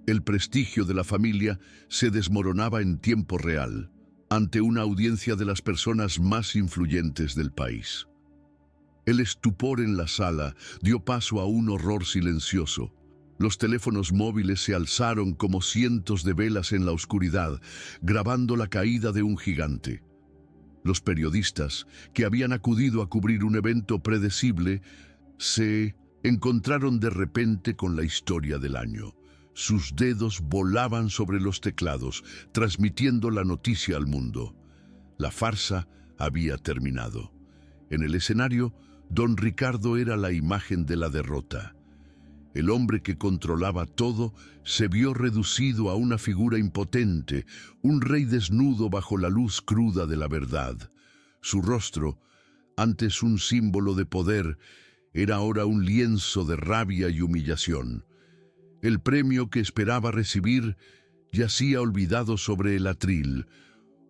El prestigio de la familia se desmoronaba en tiempo real, ante una audiencia de las personas más influyentes del país. El estupor en la sala dio paso a un horror silencioso. Los teléfonos móviles se alzaron como cientos de velas en la oscuridad, grabando la caída de un gigante. Los periodistas, que habían acudido a cubrir un evento predecible, se encontraron de repente con la historia del año. Sus dedos volaban sobre los teclados, transmitiendo la noticia al mundo. La farsa había terminado. En el escenario, don Ricardo era la imagen de la derrota. El hombre que controlaba todo se vio reducido a una figura impotente, un rey desnudo bajo la luz cruda de la verdad. Su rostro, antes un símbolo de poder, era ahora un lienzo de rabia y humillación. El premio que esperaba recibir yacía olvidado sobre el atril,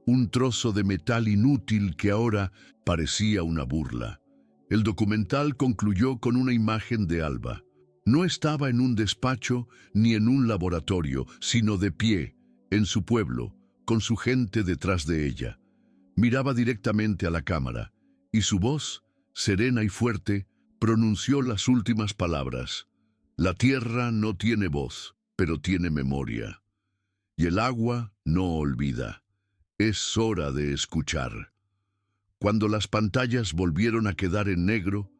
un trozo de metal inútil que ahora parecía una burla. El documental concluyó con una imagen de Alba. No estaba en un despacho ni en un laboratorio, sino de pie, en su pueblo, con su gente detrás de ella. Miraba directamente a la cámara, y su voz, serena y fuerte, pronunció las últimas palabras. La tierra no tiene voz, pero tiene memoria. Y el agua no olvida. Es hora de escuchar. Cuando las pantallas volvieron a quedar en negro,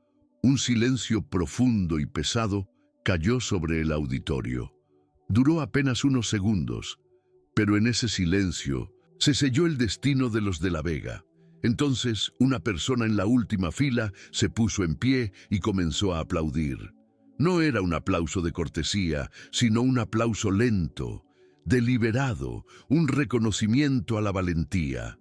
un silencio profundo y pesado cayó sobre el auditorio. Duró apenas unos segundos, pero en ese silencio se selló el destino de los de la Vega. Entonces, una persona en la última fila se puso en pie y comenzó a aplaudir. No era un aplauso de cortesía, sino un aplauso lento, deliberado, un reconocimiento a la valentía.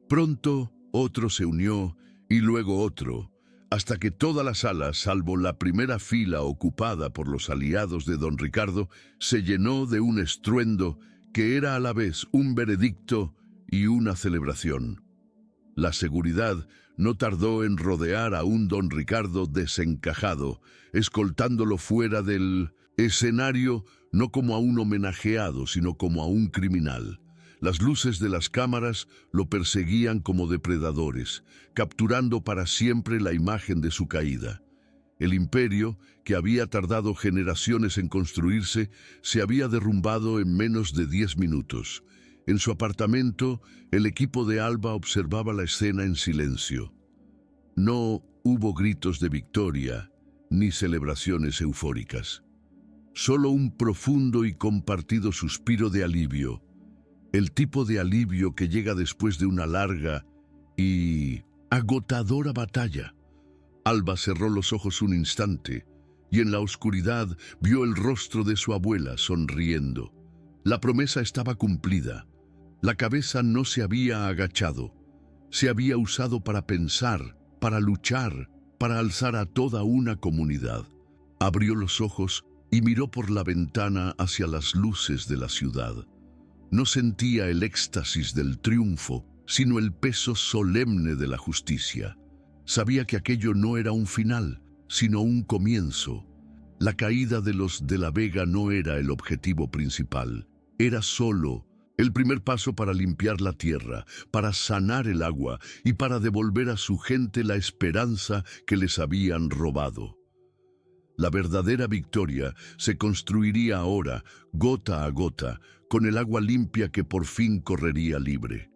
Pronto, otro se unió y luego otro, hasta que toda la sala, salvo la primera fila ocupada por los aliados de don Ricardo, se llenó de un estruendo que era a la vez un veredicto y una celebración. La seguridad no tardó en rodear a un don Ricardo desencajado, escoltándolo fuera del escenario no como a un homenajeado, sino como a un criminal. Las luces de las cámaras lo perseguían como depredadores, capturando para siempre la imagen de su caída. El imperio, que había tardado generaciones en construirse, se había derrumbado en menos de 10 minutos. En su apartamento, el equipo de Alba observaba la escena en silencio. No hubo gritos de victoria, ni celebraciones eufóricas. Solo un profundo y compartido suspiro de alivio. El tipo de alivio que llega después de una larga y agotadora batalla. Alba cerró los ojos un instante y en la oscuridad vio el rostro de su abuela sonriendo. La promesa estaba cumplida. La cabeza no se había agachado. Se había usado para pensar, para luchar, para alzar a toda una comunidad. Abrió los ojos y miró por la ventana hacia las luces de la ciudad. No sentía el éxtasis del triunfo, sino el peso solemne de la justicia. Sabía que aquello no era un final, sino un comienzo. La caída de los de la Vega no era el objetivo principal. Era solo el primer paso para limpiar la tierra, para sanar el agua y para devolver a su gente la esperanza que les habían robado. La verdadera victoria se construiría ahora, gota a gota, con el agua limpia que por fin correría libre.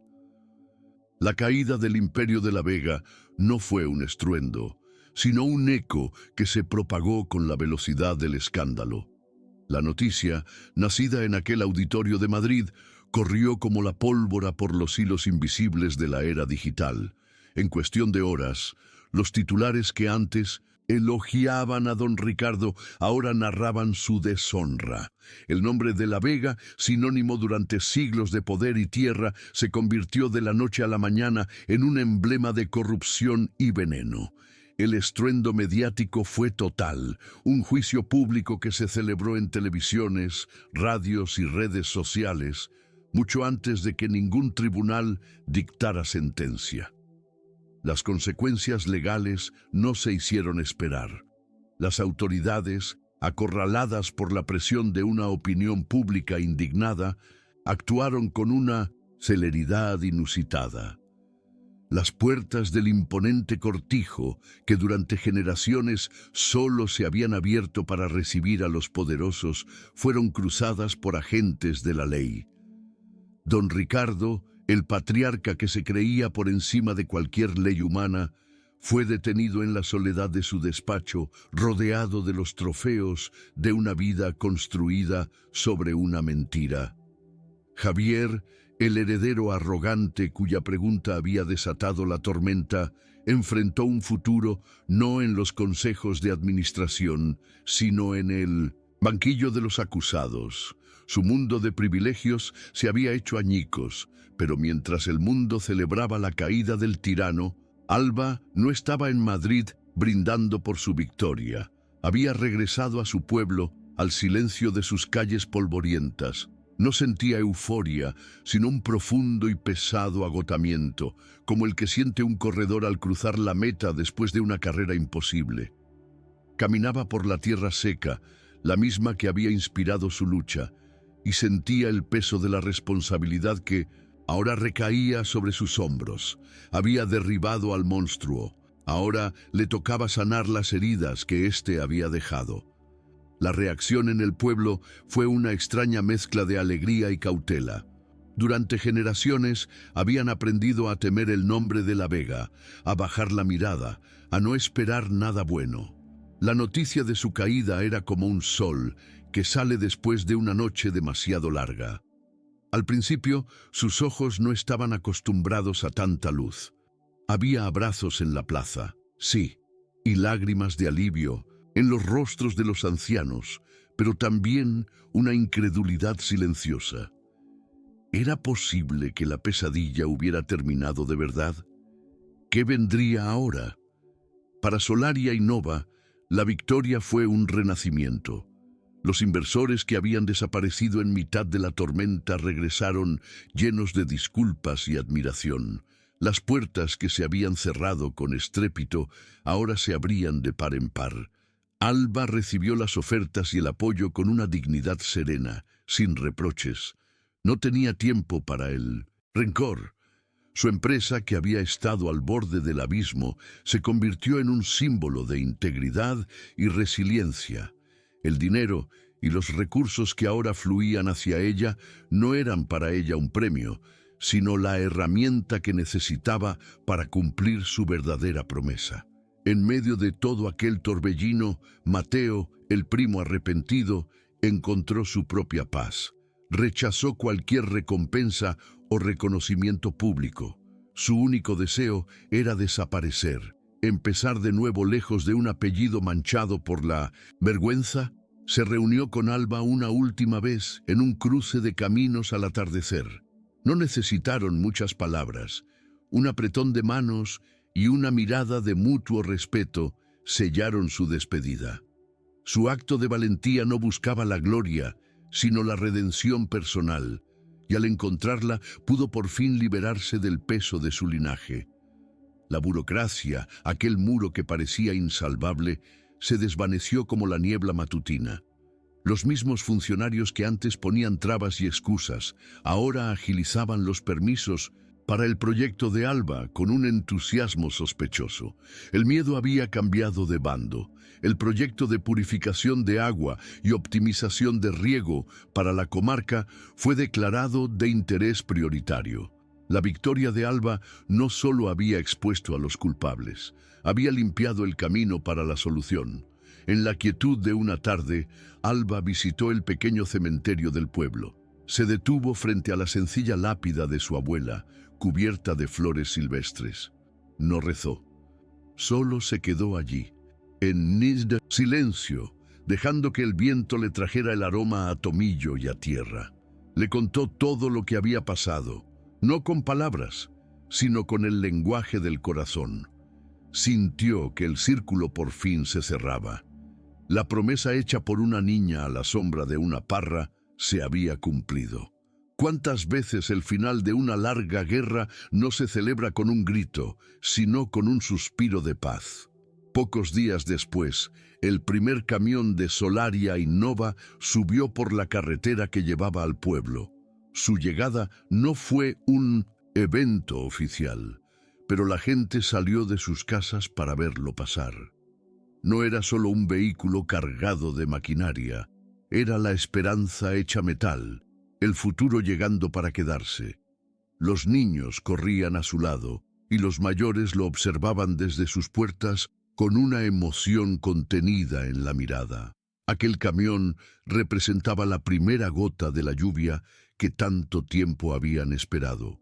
La caída del imperio de la Vega no fue un estruendo, sino un eco que se propagó con la velocidad del escándalo. La noticia, nacida en aquel auditorio de Madrid, corrió como la pólvora por los hilos invisibles de la era digital. En cuestión de horas, los titulares que antes elogiaban a don Ricardo ahora narraban su deshonra. El nombre de la Vega, sinónimo durante siglos de poder y tierra, se convirtió de la noche a la mañana en un emblema de corrupción y veneno. El estruendo mediático fue total, un juicio público que se celebró en televisiones, radios y redes sociales, mucho antes de que ningún tribunal dictara sentencia. Las consecuencias legales no se hicieron esperar. Las autoridades, acorraladas por la presión de una opinión pública indignada, actuaron con una celeridad inusitada. Las puertas del imponente cortijo, que durante generaciones solo se habían abierto para recibir a los poderosos, fueron cruzadas por agentes de la ley. Don Ricardo, el patriarca que se creía por encima de cualquier ley humana, fue detenido en la soledad de su despacho, rodeado de los trofeos de una vida construida sobre una mentira. Javier, el heredero arrogante cuya pregunta había desatado la tormenta, enfrentó un futuro no en los consejos de administración, sino en el banquillo de los acusados. Su mundo de privilegios se había hecho añicos, pero mientras el mundo celebraba la caída del tirano, Alba no estaba en Madrid brindando por su victoria. Había regresado a su pueblo, al silencio de sus calles polvorientas. No sentía euforia, sino un profundo y pesado agotamiento, como el que siente un corredor al cruzar la meta después de una carrera imposible. Caminaba por la tierra seca, la misma que había inspirado su lucha, y sentía el peso de la responsabilidad que ahora recaía sobre sus hombros. Había derribado al monstruo. Ahora le tocaba sanar las heridas que éste había dejado. La reacción en el pueblo fue una extraña mezcla de alegría y cautela. Durante generaciones habían aprendido a temer el nombre de la Vega, a bajar la mirada, a no esperar nada bueno. La noticia de su caída era como un sol que sale después de una noche demasiado larga. Al principio, sus ojos no estaban acostumbrados a tanta luz. Había abrazos en la plaza, sí, y lágrimas de alivio en los rostros de los ancianos, pero también una incredulidad silenciosa. ¿Era posible que la pesadilla hubiera terminado de verdad? ¿Qué vendría ahora? Para Solaria y Nova, la victoria fue un renacimiento. Los inversores que habían desaparecido en mitad de la tormenta regresaron llenos de disculpas y admiración. Las puertas que se habían cerrado con estrépito ahora se abrían de par en par. Alba recibió las ofertas y el apoyo con una dignidad serena, sin reproches. No tenía tiempo para el rencor. Su empresa, que había estado al borde del abismo, se convirtió en un símbolo de integridad y resiliencia. El dinero y los recursos que ahora fluían hacia ella no eran para ella un premio, sino la herramienta que necesitaba para cumplir su verdadera promesa. En medio de todo aquel torbellino, Mateo, el primo arrepentido, encontró su propia paz. Rechazó cualquier recompensa o reconocimiento público. Su único deseo era desaparecer, empezar de nuevo lejos de un apellido manchado por la vergüenza. Se reunió con Alba una última vez en un cruce de caminos al atardecer. No necesitaron muchas palabras. Un apretón de manos y una mirada de mutuo respeto sellaron su despedida. Su acto de valentía no buscaba la gloria, sino la redención personal, y al encontrarla pudo por fin liberarse del peso de su linaje. La burocracia, aquel muro que parecía insalvable, se desvaneció como la niebla matutina. Los mismos funcionarios que antes ponían trabas y excusas, ahora agilizaban los permisos para el proyecto de Alba con un entusiasmo sospechoso. El miedo había cambiado de bando. El proyecto de purificación de agua y optimización de riego para la comarca fue declarado de interés prioritario. La victoria de Alba no solo había expuesto a los culpables, había limpiado el camino para la solución. En la quietud de una tarde, Alba visitó el pequeño cementerio del pueblo. Se detuvo frente a la sencilla lápida de su abuela, cubierta de flores silvestres. No rezó. Solo se quedó allí, en silencio, dejando que el viento le trajera el aroma a tomillo y a tierra. Le contó todo lo que había pasado, no con palabras, sino con el lenguaje del corazón. Sintió que el círculo por fin se cerraba. La promesa hecha por una niña a la sombra de una parra se había cumplido. ¿Cuántas veces el final de una larga guerra no se celebra con un grito, sino con un suspiro de paz? Pocos días después, el primer camión de Solaria Innova subió por la carretera que llevaba al pueblo. Su llegada no fue un evento oficial, pero la gente salió de sus casas para verlo pasar. No era solo un vehículo cargado de maquinaria, era la esperanza hecha metal, el futuro llegando para quedarse. Los niños corrían a su lado y los mayores lo observaban desde sus puertas con una emoción contenida en la mirada. Aquel camión representaba la primera gota de la lluvia que tanto tiempo habían esperado.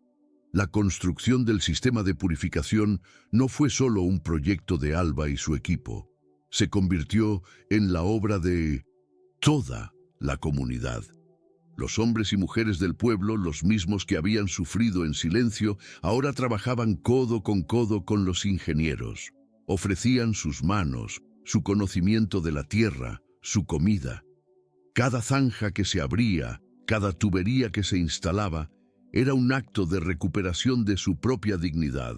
La construcción del sistema de purificación no fue solo un proyecto de Alba y su equipo. Se convirtió en la obra de toda la comunidad. Los hombres y mujeres del pueblo, los mismos que habían sufrido en silencio, ahora trabajaban codo con los ingenieros. Ofrecían sus manos, su conocimiento de la tierra, su comida. Cada zanja que se abría, cada tubería que se instalaba, era un acto de recuperación de su propia dignidad.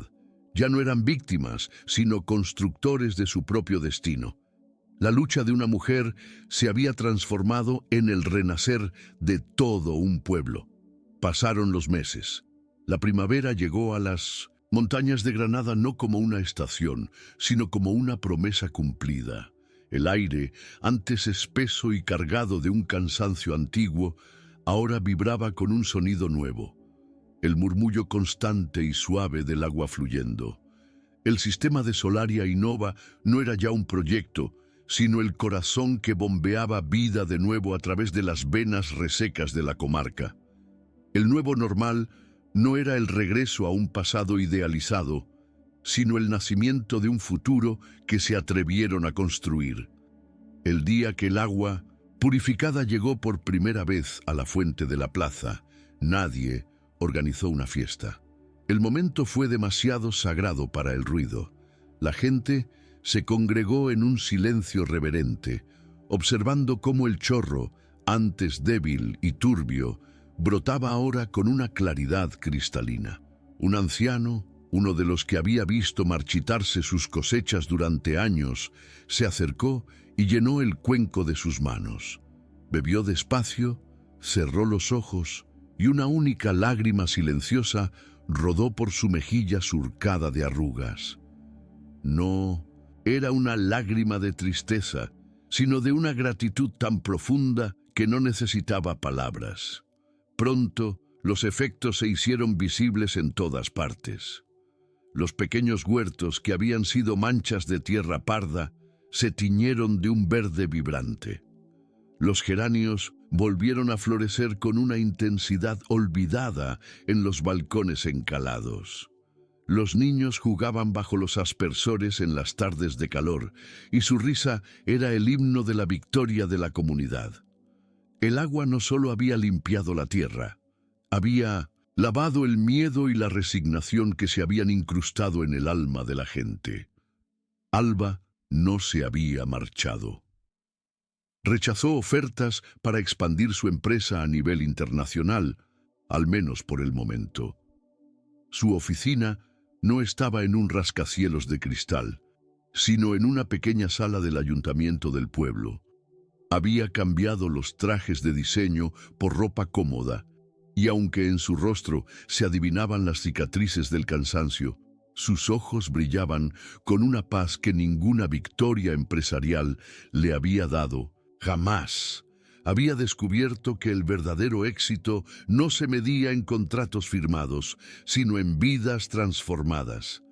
Ya no eran víctimas, sino constructores de su propio destino. La lucha de una mujer se había transformado en el renacer de todo un pueblo. Pasaron los meses. La primavera llegó a las montañas de Granada no como una estación, sino como una promesa cumplida. El aire, antes espeso y cargado de un cansancio antiguo, ahora vibraba con un sonido nuevo. El murmullo constante y suave del agua fluyendo. El sistema de Solaria Innova no era ya un proyecto, sino el corazón que bombeaba vida de nuevo a través de las venas resecas de la comarca. El nuevo normal no era el regreso a un pasado idealizado, sino el nacimiento de un futuro que se atrevieron a construir. El día que el agua purificada llegó por primera vez a la fuente de la plaza, nadie organizó una fiesta. El momento fue demasiado sagrado para el ruido. La gente se congregó en un silencio reverente, observando cómo el chorro, antes débil y turbio, brotaba ahora con una claridad cristalina. Un anciano, uno de los que había visto marchitarse sus cosechas durante años, se acercó y llenó el cuenco de sus manos. Bebió despacio, cerró los ojos y una única lágrima silenciosa rodó por su mejilla surcada de arrugas. No era una lágrima de tristeza, sino de una gratitud tan profunda que no necesitaba palabras. Pronto, los efectos se hicieron visibles en todas partes. Los pequeños huertos que habían sido manchas de tierra parda se tiñeron de un verde vibrante. Los geranios volvieron a florecer con una intensidad olvidada en los balcones encalados. Los niños jugaban bajo los aspersores en las tardes de calor, y su risa era el himno de la victoria de la comunidad. El agua no solo había limpiado la tierra, había lavado el miedo y la resignación que se habían incrustado en el alma de la gente. Alba no se había marchado. Rechazó ofertas para expandir su empresa a nivel internacional, al menos por el momento. Su oficina no estaba en un rascacielos de cristal, sino en una pequeña sala del ayuntamiento del pueblo. Había cambiado los trajes de diseño por ropa cómoda, y aunque en su rostro se adivinaban las cicatrices del cansancio, sus ojos brillaban con una paz que ninguna victoria empresarial le había dado. Jamás había descubierto que el verdadero éxito no se medía en contratos firmados, sino en vidas transformadas.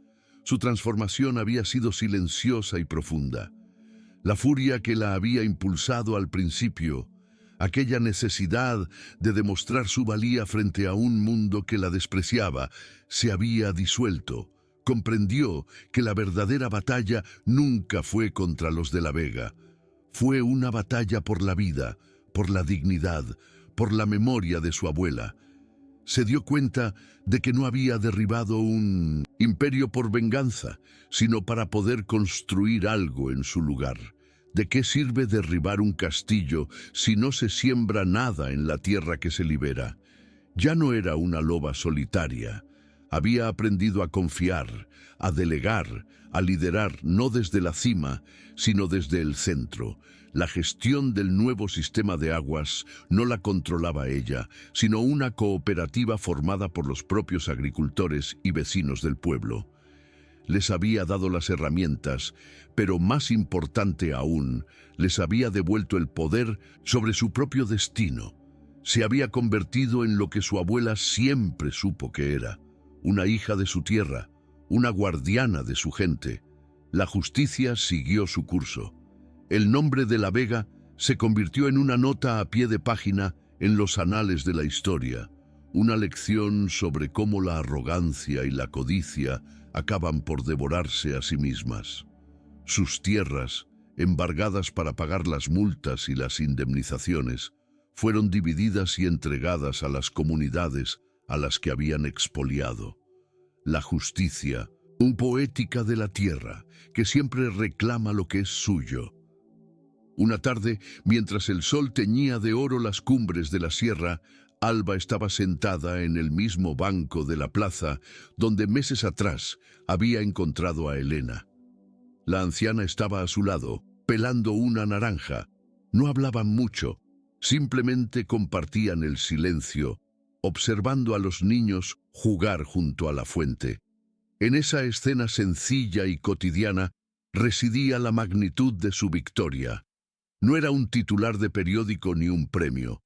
Su transformación había sido silenciosa y profunda. La furia que la había impulsado al principio, aquella necesidad de demostrar su valía frente a un mundo que la despreciaba, se había disuelto. Comprendió que la verdadera batalla nunca fue contra los de la Vega. Fue una batalla por la vida, por la dignidad, por la memoria de su abuela. Se dio cuenta de que no había derribado un imperio por venganza, sino para poder construir algo en su lugar. ¿De qué sirve derribar un castillo si no se siembra nada en la tierra que se libera? Ya no era una loba solitaria. Había aprendido a confiar, a delegar, a liderar no desde la cima, sino desde el centro. La gestión del nuevo sistema de aguas no la controlaba ella, sino una cooperativa formada por los propios agricultores y vecinos del pueblo. Les había dado las herramientas, pero más importante aún, les había devuelto el poder sobre su propio destino. Se había convertido en lo que su abuela siempre supo que era, una hija de su tierra, una guardiana de su gente. La justicia siguió su curso. El nombre de la Vega se convirtió en una nota a pie de página en los anales de la historia, una lección sobre cómo la arrogancia y la codicia acaban por devorarse a sí mismas. Sus tierras, embargadas para pagar las multas y las indemnizaciones, fueron divididas y entregadas a las comunidades a las que habían expoliado. La justicia, un poética de la tierra, que siempre reclama lo que es suyo. Una tarde, mientras el sol teñía de oro las cumbres de la sierra, Alba estaba sentada en el mismo banco de la plaza donde meses atrás había encontrado a Elena. La anciana estaba a su lado, pelando una naranja. No hablaban mucho, simplemente compartían el silencio, observando a los niños jugar junto a la fuente. En esa escena sencilla y cotidiana residía la magnitud de su victoria. No era un titular de periódico ni un premio.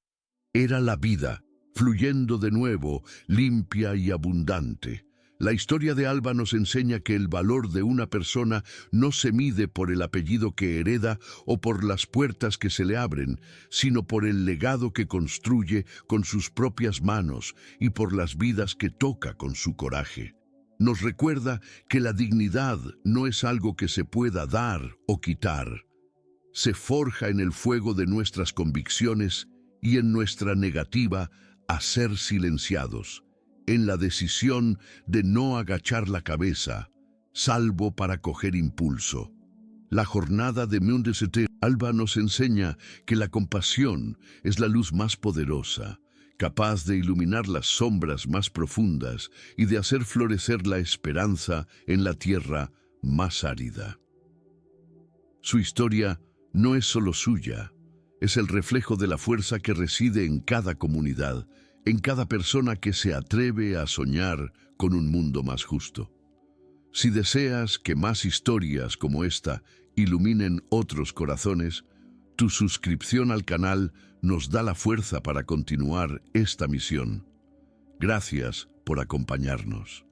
Era la vida, fluyendo de nuevo, limpia y abundante. La historia de Alba nos enseña que el valor de una persona no se mide por el apellido que hereda o por las puertas que se le abren, sino por el legado que construye con sus propias manos y por las vidas que toca con su coraje. Nos recuerda que la dignidad no es algo que se pueda dar o quitar. Se forja en el fuego de nuestras convicciones y en nuestra negativa a ser silenciados, en la decisión de no agachar la cabeza, salvo para coger impulso. La jornada de Mundesete Alba nos enseña que la compasión es la luz más poderosa, capaz de iluminar las sombras más profundas y de hacer florecer la esperanza en la tierra más árida. Su historia no es solo suya, es el reflejo de la fuerza que reside en cada comunidad, en cada persona que se atreve a soñar con un mundo más justo. Si deseas que más historias como esta iluminen otros corazones, tu suscripción al canal nos da la fuerza para continuar esta misión. Gracias por acompañarnos.